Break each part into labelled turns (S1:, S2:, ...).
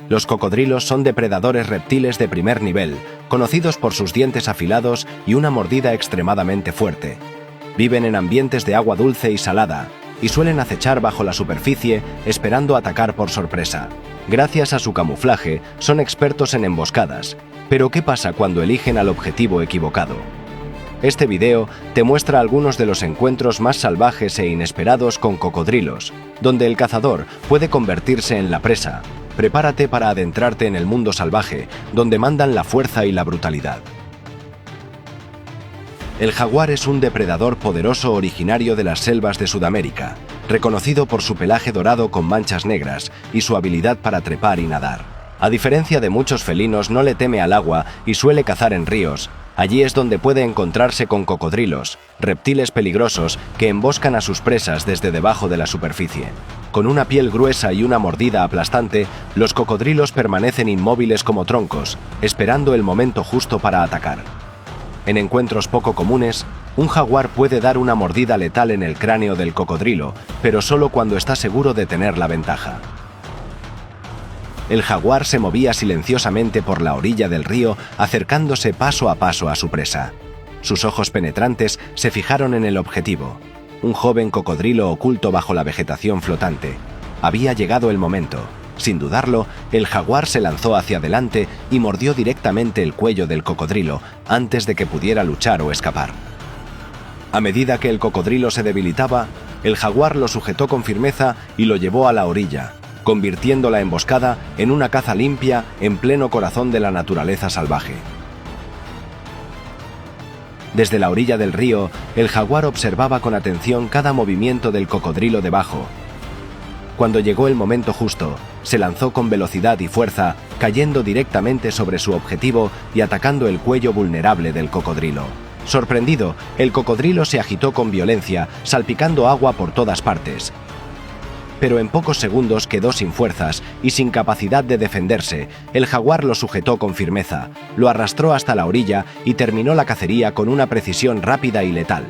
S1: Los cocodrilos son depredadores reptiles de primer nivel, conocidos por sus dientes afilados y una mordida extremadamente fuerte. Viven en ambientes de agua dulce y salada, y suelen acechar bajo la superficie esperando atacar por sorpresa. Gracias a su camuflaje, son expertos en emboscadas. Pero ¿qué pasa cuando eligen al objetivo equivocado? Este video te muestra algunos de los encuentros más salvajes e inesperados con cocodrilos, donde el cazador puede convertirse en la presa. Prepárate para adentrarte en el mundo salvaje, donde mandan la fuerza y la brutalidad. El jaguar es un depredador poderoso originario de las selvas de Sudamérica, reconocido por su pelaje dorado con manchas negras y su habilidad para trepar y nadar. A diferencia de muchos felinos, no le teme al agua y suele cazar en ríos. Allí es donde puede encontrarse con cocodrilos, reptiles peligrosos que emboscan a sus presas desde debajo de la superficie. Con una piel gruesa y una mordida aplastante, los cocodrilos permanecen inmóviles como troncos, esperando el momento justo para atacar. En encuentros poco comunes, un jaguar puede dar una mordida letal en el cráneo del cocodrilo, pero solo cuando está seguro de tener la ventaja. El jaguar se movía silenciosamente por la orilla del río, acercándose paso a paso a su presa. Sus ojos penetrantes se fijaron en el objetivo, un joven cocodrilo oculto bajo la vegetación flotante. Había llegado el momento. Sin dudarlo, el jaguar se lanzó hacia adelante y mordió directamente el cuello del cocodrilo antes de que pudiera luchar o escapar. A medida que el cocodrilo se debilitaba, el jaguar lo sujetó con firmeza y lo llevó a la orilla, convirtiendo la emboscada en una caza limpia en pleno corazón de la naturaleza salvaje. Desde la orilla del río, el jaguar observaba con atención cada movimiento del cocodrilo debajo. Cuando llegó el momento justo, se lanzó con velocidad y fuerza, cayendo directamente sobre su objetivo y atacando el cuello vulnerable del cocodrilo. Sorprendido, el cocodrilo se agitó con violencia, salpicando agua por todas partes. Pero en pocos segundos quedó sin fuerzas y sin capacidad de defenderse. El jaguar lo sujetó con firmeza, lo arrastró hasta la orilla y terminó la cacería con una precisión rápida y letal.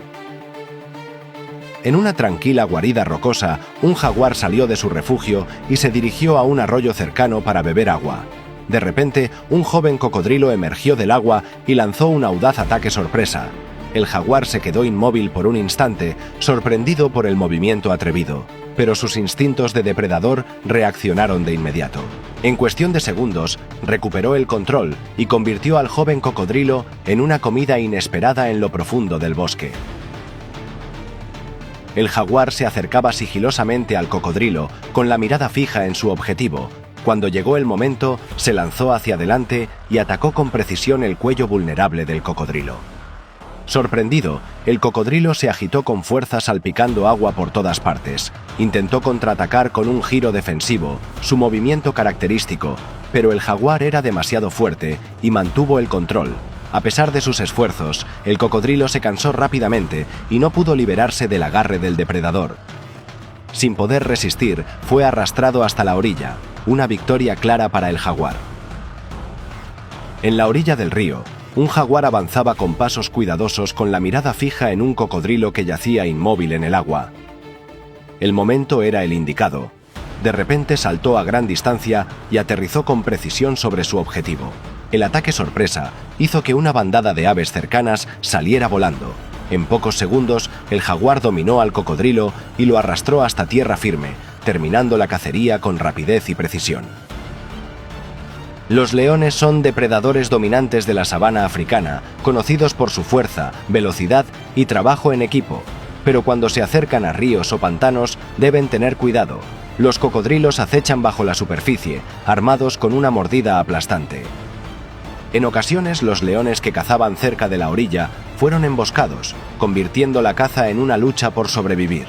S1: En una tranquila guarida rocosa, un jaguar salió de su refugio y se dirigió a un arroyo cercano para beber agua. De repente, un joven cocodrilo emergió del agua y lanzó un audaz ataque sorpresa. El jaguar se quedó inmóvil por un instante, sorprendido por el movimiento atrevido, pero sus instintos de depredador reaccionaron de inmediato. En cuestión de segundos, recuperó el control y convirtió al joven cocodrilo en una comida inesperada en lo profundo del bosque. El jaguar se acercaba sigilosamente al cocodrilo, con la mirada fija en su objetivo. Cuando llegó el momento, se lanzó hacia adelante y atacó con precisión el cuello vulnerable del cocodrilo. Sorprendido, el cocodrilo se agitó con fuerza salpicando agua por todas partes. Intentó contraatacar con un giro defensivo, su movimiento característico, pero el jaguar era demasiado fuerte y mantuvo el control. A pesar de sus esfuerzos, el cocodrilo se cansó rápidamente y no pudo liberarse del agarre del depredador. Sin poder resistir, fue arrastrado hasta la orilla, una victoria clara para el jaguar. En la orilla del río, un jaguar avanzaba con pasos cuidadosos con la mirada fija en un cocodrilo que yacía inmóvil en el agua. El momento era el indicado. De repente saltó a gran distancia y aterrizó con precisión sobre su objetivo. El ataque sorpresa hizo que una bandada de aves cercanas saliera volando. En pocos segundos, el jaguar dominó al cocodrilo y lo arrastró hasta tierra firme, terminando la cacería con rapidez y precisión. Los leones son depredadores dominantes de la sabana africana, conocidos por su fuerza, velocidad y trabajo en equipo. Pero cuando se acercan a ríos o pantanos, deben tener cuidado. Los cocodrilos acechan bajo la superficie, armados con una mordida aplastante. En ocasiones, los leones que cazaban cerca de la orilla fueron emboscados, convirtiendo la caza en una lucha por sobrevivir.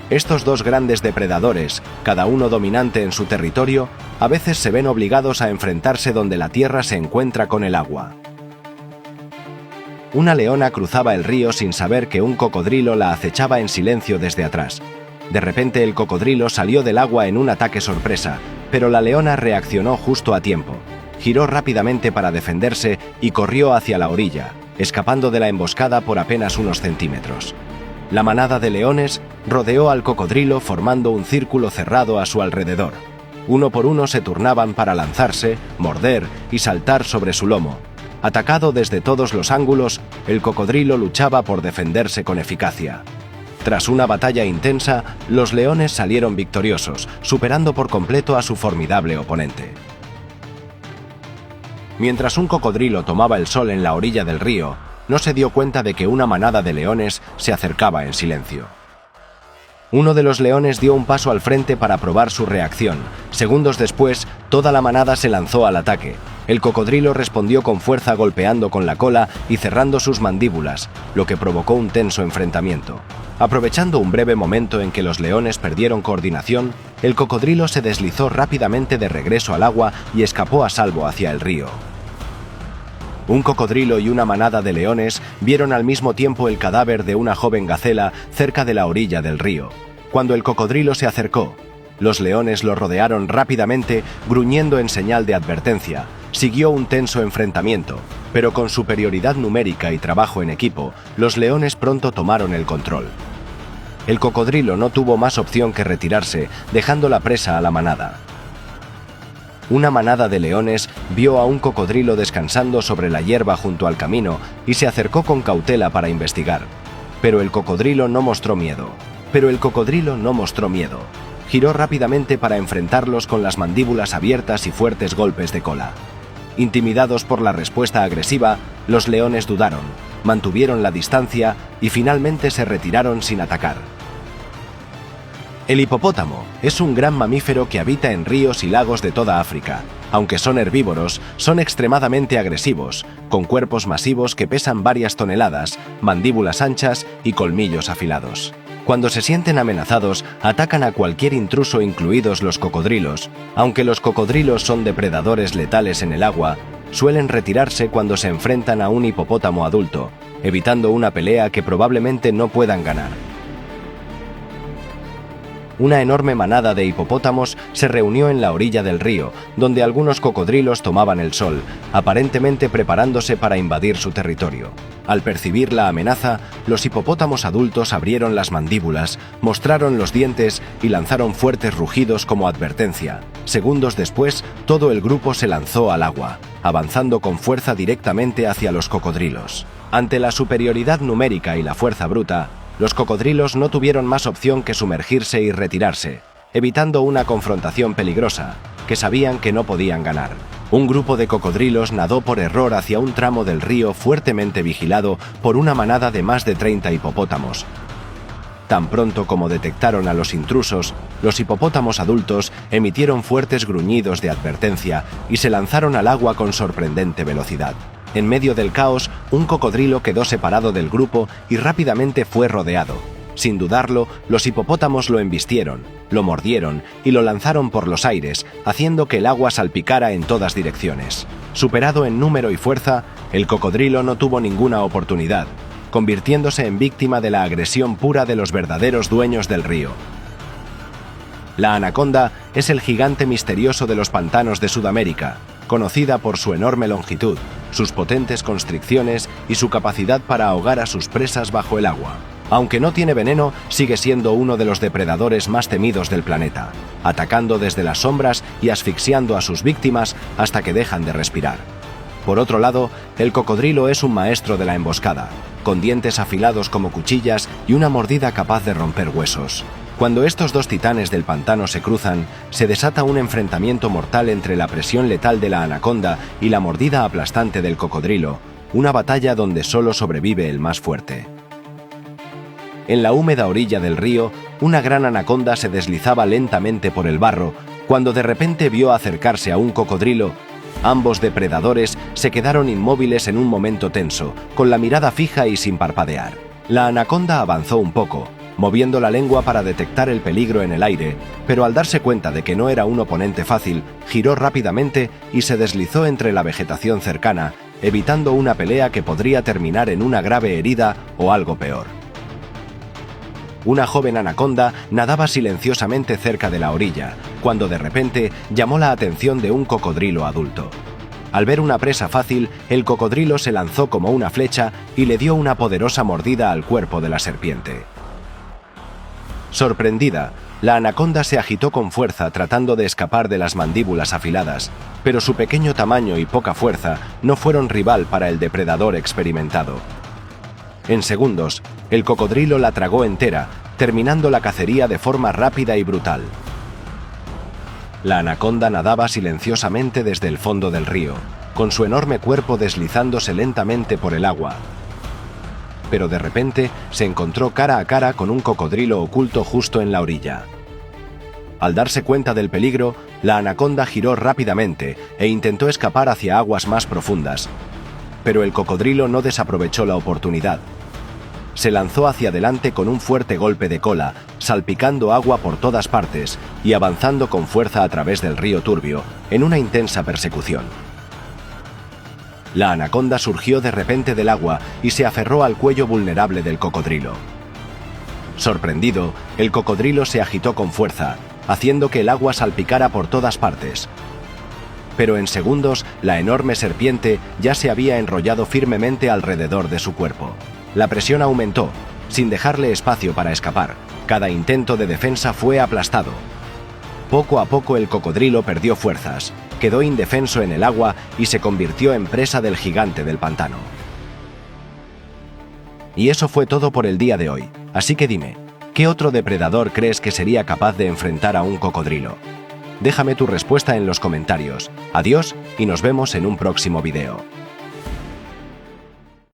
S1: Estos dos grandes depredadores, cada uno dominante en su territorio, a veces se ven obligados a enfrentarse donde la tierra se encuentra con el agua. Una leona cruzaba el río sin saber que un cocodrilo la acechaba en silencio desde atrás. De repente el cocodrilo salió del agua en un ataque sorpresa, pero la leona reaccionó justo a tiempo. Giró rápidamente para defenderse y corrió hacia la orilla, escapando de la emboscada por apenas unos centímetros. La manada de leones rodeó al cocodrilo formando un círculo cerrado a su alrededor. Uno por uno se turnaban para lanzarse, morder y saltar sobre su lomo. Atacado desde todos los ángulos, el cocodrilo luchaba por defenderse con eficacia. Tras una batalla intensa, los leones salieron victoriosos, superando por completo a su formidable oponente. Mientras un cocodrilo tomaba el sol en la orilla del río, no se dio cuenta de que una manada de leones se acercaba en silencio. Uno de los leones dio un paso al frente para probar su reacción. Segundos después, toda la manada se lanzó al ataque. El cocodrilo respondió con fuerza golpeando con la cola y cerrando sus mandíbulas, lo que provocó un tenso enfrentamiento. Aprovechando un breve momento en que los leones perdieron coordinación, el cocodrilo se deslizó rápidamente de regreso al agua y escapó a salvo hacia el río. Un cocodrilo y una manada de leones vieron al mismo tiempo el cadáver de una joven gacela cerca de la orilla del río. Cuando el cocodrilo se acercó, los leones lo rodearon rápidamente, gruñendo en señal de advertencia. Siguió un tenso enfrentamiento, pero con superioridad numérica y trabajo en equipo, los leones pronto tomaron el control. El cocodrilo no tuvo más opción que retirarse, dejando la presa a la manada. Una manada de leones vio a un cocodrilo descansando sobre la hierba junto al camino y se acercó con cautela para investigar. Pero el cocodrilo no mostró miedo. Giró rápidamente para enfrentarlos con las mandíbulas abiertas y fuertes golpes de cola. Intimidados por la respuesta agresiva, los leones dudaron, mantuvieron la distancia y finalmente se retiraron sin atacar. El hipopótamo es un gran mamífero que habita en ríos y lagos de toda África. Aunque son herbívoros, son extremadamente agresivos, con cuerpos masivos que pesan varias toneladas, mandíbulas anchas y colmillos afilados. Cuando se sienten amenazados, atacan a cualquier intruso, incluidos los cocodrilos. Aunque los cocodrilos son depredadores letales en el agua, suelen retirarse cuando se enfrentan a un hipopótamo adulto, evitando una pelea que probablemente no puedan ganar. Una enorme manada de hipopótamos se reunió en la orilla del río, donde algunos cocodrilos tomaban el sol, aparentemente preparándose para invadir su territorio. Al percibir la amenaza, los hipopótamos adultos abrieron las mandíbulas, mostraron los dientes y lanzaron fuertes rugidos como advertencia. Segundos después, todo el grupo se lanzó al agua, avanzando con fuerza directamente hacia los cocodrilos. Ante la superioridad numérica y la fuerza bruta, los cocodrilos no tuvieron más opción que sumergirse y retirarse, evitando una confrontación peligrosa, que sabían que no podían ganar. Un grupo de cocodrilos nadó por error hacia un tramo del río fuertemente vigilado por una manada de más de 30 hipopótamos. Tan pronto como detectaron a los intrusos, los hipopótamos adultos emitieron fuertes gruñidos de advertencia y se lanzaron al agua con sorprendente velocidad. En medio del caos, un cocodrilo quedó separado del grupo y rápidamente fue rodeado. Sin dudarlo, los hipopótamos lo embistieron, lo mordieron y lo lanzaron por los aires, haciendo que el agua salpicara en todas direcciones. Superado en número y fuerza, el cocodrilo no tuvo ninguna oportunidad, convirtiéndose en víctima de la agresión pura de los verdaderos dueños del río. La anaconda es el gigante misterioso de los pantanos de Sudamérica, conocida por su enorme longitud, sus potentes constricciones y su capacidad para ahogar a sus presas bajo el agua. Aunque no tiene veneno, sigue siendo uno de los depredadores más temidos del planeta, atacando desde las sombras y asfixiando a sus víctimas hasta que dejan de respirar. Por otro lado, el cocodrilo es un maestro de la emboscada, con dientes afilados como cuchillas y una mordida capaz de romper huesos. Cuando estos dos titanes del pantano se cruzan, se desata un enfrentamiento mortal entre la presión letal de la anaconda y la mordida aplastante del cocodrilo, una batalla donde solo sobrevive el más fuerte. En la húmeda orilla del río, una gran anaconda se deslizaba lentamente por el barro, cuando de repente vio acercarse a un cocodrilo. Ambos depredadores se quedaron inmóviles en un momento tenso, con la mirada fija y sin parpadear. La anaconda avanzó un poco, moviendo la lengua para detectar el peligro en el aire, pero al darse cuenta de que no era un oponente fácil, giró rápidamente y se deslizó entre la vegetación cercana, evitando una pelea que podría terminar en una grave herida o algo peor. Una joven anaconda nadaba silenciosamente cerca de la orilla, cuando de repente llamó la atención de un cocodrilo adulto. Al ver una presa fácil, el cocodrilo se lanzó como una flecha y le dio una poderosa mordida al cuerpo de la serpiente. Sorprendida, La anaconda se agitó con fuerza tratando de escapar de las mandíbulas afiladas, pero su pequeño tamaño y poca fuerza no fueron rival para el depredador experimentado. En segundos, el cocodrilo la tragó entera, terminando la cacería de forma rápida y brutal. La anaconda nadaba silenciosamente desde el fondo del río, con su enorme cuerpo deslizándose lentamente por el agua. Pero de repente se encontró cara a cara con un cocodrilo oculto justo en la orilla. Al darse cuenta del peligro, la anaconda giró rápidamente e intentó escapar hacia aguas más profundas, pero el cocodrilo no desaprovechó la oportunidad. Se lanzó hacia adelante con un fuerte golpe de cola, salpicando agua por todas partes y avanzando con fuerza a través del río turbio, en una intensa persecución. La anaconda surgió de repente del agua y se aferró al cuello vulnerable del cocodrilo. Sorprendido, el cocodrilo se agitó con fuerza, haciendo que el agua salpicara por todas partes. Pero en segundos, la enorme serpiente ya se había enrollado firmemente alrededor de su cuerpo. La presión aumentó, sin dejarle espacio para escapar. Cada intento de defensa fue aplastado. Poco a poco el cocodrilo perdió fuerzas, quedó indefenso en el agua y se convirtió en presa del gigante del pantano. Y eso fue todo por el día de hoy, así que dime, ¿qué otro depredador crees que sería capaz de enfrentar a un cocodrilo? Déjame tu respuesta en los comentarios. Adiós y nos vemos en un próximo video.